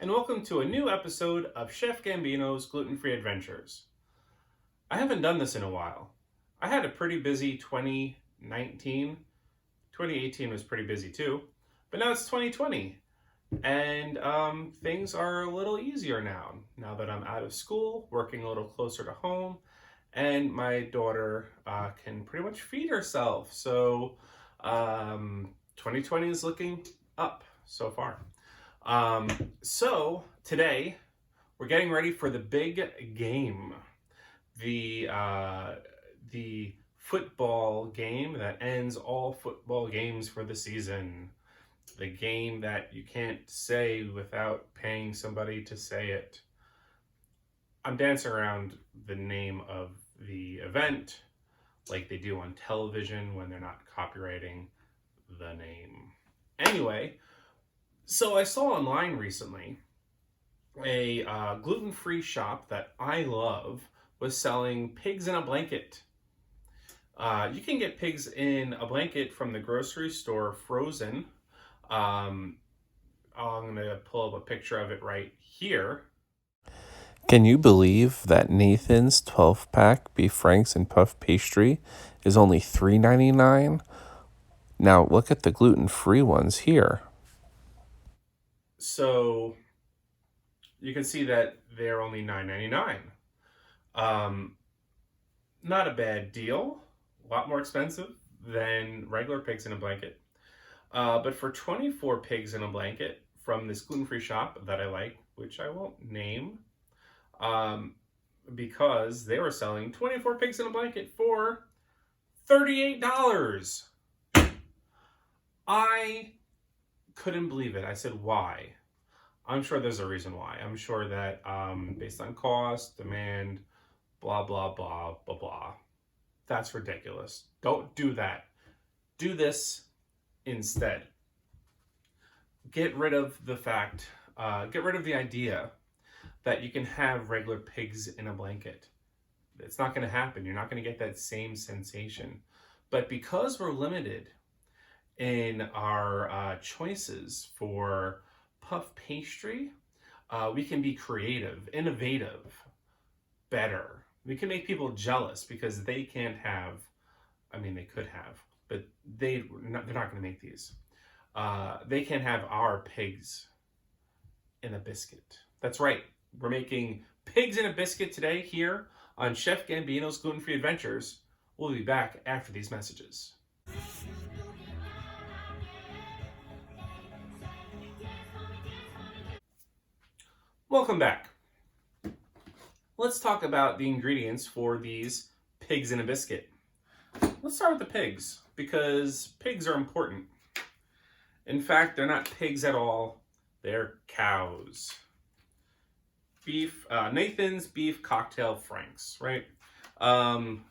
and welcome to a new episode of Chef Gambino's Gluten-Free Adventures. I haven't done this in a while. I had a pretty busy 2019. 2018 was pretty busy too, but now it's 2020, and things are a little easier now that I'm out of school, working a little closer to home, and my daughter can pretty much feed herself. So 2020 is looking up so far. So today we're getting ready for the big game, the football game that ends all football games for the season. The game that you can't say without paying somebody to say it. I'm dancing around the name of the event like they do on television when they're not copywriting the name. Anyway, so I saw online recently a gluten-free shop that I love was selling pigs in a blanket. You can get pigs in a blanket from the grocery store frozen. I'm going to pull up a picture of it right here. Can you believe that Nathan's 12-pack beef franks and puff pastry is only $3.99? Now look at the gluten-free ones here. So you can see that they're only $9.99. Not a bad deal. A lot more expensive than regular pigs in a blanket. But for 24 pigs in a blanket from this gluten-free shop that I like, which I won't name, because they were selling 24 pigs in a blanket for $38. I couldn't believe it. I said, why? I'm sure there's a reason why. I'm sure that based on cost, demand, blah, blah, blah, blah, blah. That's ridiculous. Don't do that. Do this instead. Get rid of the idea that you can have regular pigs in a blanket. It's not going to happen. You're not going to get that same sensation. But because we're limited in our choices for puff pastry, we can be creative, innovative, better. We can make people jealous because they can't have, they could have, but they're not going to make these. They can't have our pigs in a biscuit. That's right. We're making pigs in a biscuit today here on Chef Gambino's Gluten-Free Adventures. We'll be back after these messages. Welcome back. Let's talk about the ingredients for these pigs in a biscuit. Let's start with the pigs, because pigs are important. In fact, they're not pigs at all. They're cows. Nathan's Beef Cocktail Franks, right?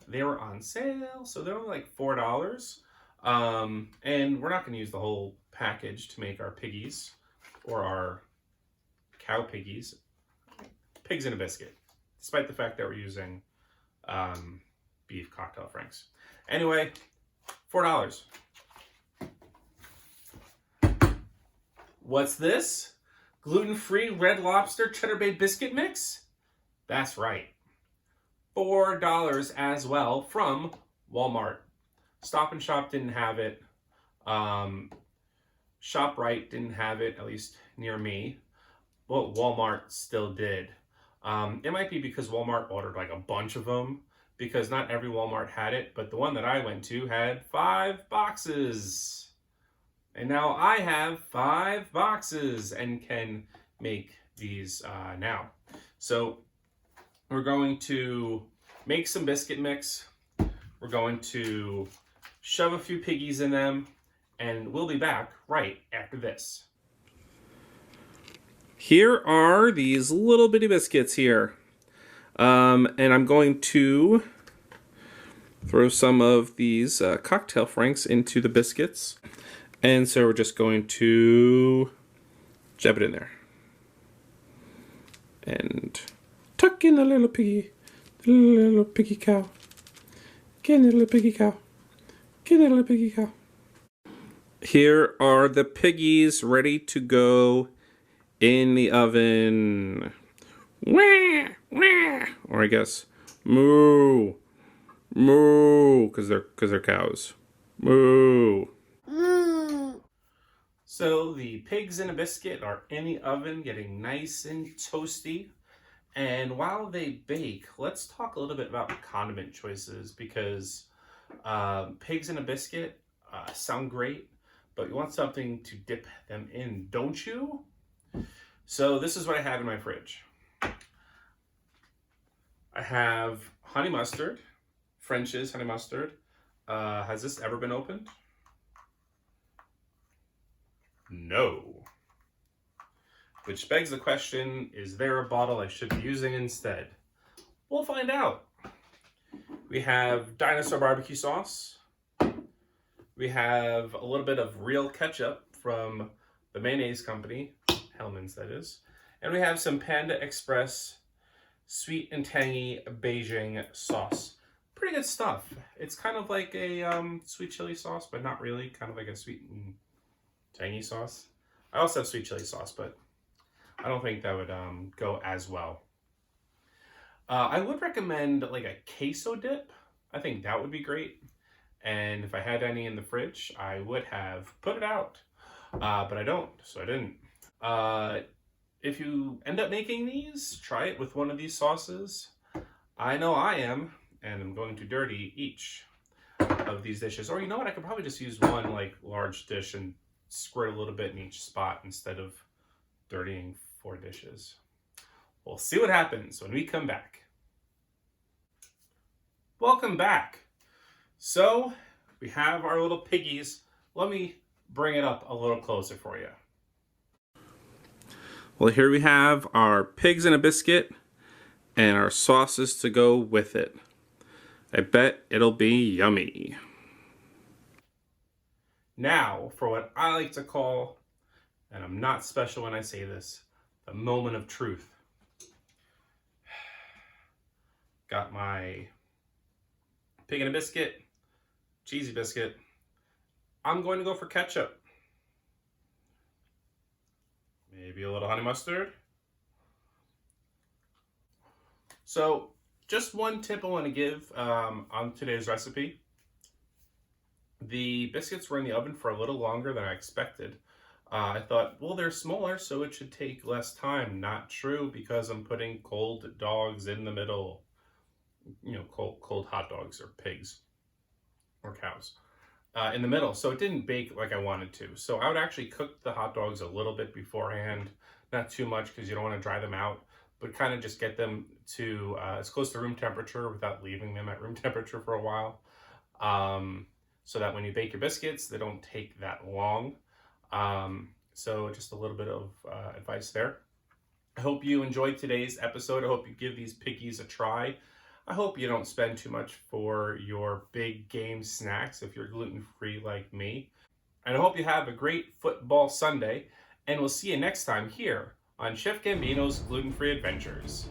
They were on sale, so they're only like $4. And we're not going to use the whole package to make our piggies or our cow piggies. Pigs in a biscuit, despite the fact that we're using beef cocktail franks. Anyway, $4. What's this? Gluten-free Red Lobster Cheddar Bay Biscuit mix? That's right. $4 as well from Walmart. Stop and Shop didn't have it. ShopRite didn't have it, at least near me. Well, Walmart still did. It might be because Walmart ordered like a bunch of them, because not every Walmart had it, but the one that I went to had 5 boxes. And now I have 5 boxes and can make these now. So we're going to make some biscuit mix. We're going to shove a few piggies in them, and we'll be back right after this. Here are these little bitty biscuits here. And I'm going to throw some of these cocktail franks into the biscuits. And so we're just going to jab it in there. And tuck in the little piggy cow. Get in the little piggy cow. Get in the little piggy cow. Here are the piggies ready to go in the oven. Wah, wah. Or I guess moo, moo, because they're cows. Moo. So the pigs in a biscuit are in the oven getting nice and toasty. And while they bake, let's talk a little bit about condiment choices because pigs in a biscuit sound great, but you want something to dip them in, don't you? So this is what I have in my fridge. I have honey mustard, French's honey mustard. Has this ever been opened? No. Which begs the question, is there a bottle I should be using instead? We'll find out. We have dinosaur barbecue sauce. We have a little bit of real ketchup from the mayonnaise company, Hellmann's that is. And we have some Panda Express sweet and tangy Beijing sauce. Pretty good stuff. It's kind of like a sweet chili sauce, but not really. Kind of like a sweet and tangy sauce. I also have sweet chili sauce, but I don't think that would go as well. I would recommend like a queso dip. I think that would be great. And if I had any in the fridge, I would have put it out. But I don't, so I didn't. If you end up making these, try it with one of these sauces. I know I am, and I'm going to dirty each of these dishes. Or you know what, I could probably just use one like large dish and squirt a little bit in each spot instead of dirtying 4 dishes. We'll see what happens when we come back. Welcome back. So we have our little piggies. Let me bring it up a little closer for you. Well, here we have our pigs in a biscuit and our sauces to go with it. I bet it'll be yummy. Now, for what I like to call, and I'm not special when I say this, the moment of truth. Got my pig in a biscuit, cheesy biscuit. I'm going to go for ketchup. Maybe a little honey mustard. So, just one tip I want to give on today's recipe. The biscuits were in the oven for a little longer than I expected. I thought, well, they're smaller, so it should take less time. Not true, because I'm putting cold dogs in the middle. You know, cold hot dogs or pigs or cows in the middle. So it didn't bake like I wanted to. So I would actually cook the hot dogs a little bit beforehand. Not too much because you don't want to dry them out, but kind of just get them to as close to room temperature without leaving them at room temperature for a while. So that when you bake your biscuits, they don't take that long. So just a little bit of advice there. I hope you enjoyed today's episode. I hope you give these piggies a try. I hope you don't spend too much for your big game snacks if you're gluten-free like me. And I hope you have a great football Sunday. And we'll see you next time here on Chef Gambino's Gluten-Free Adventures.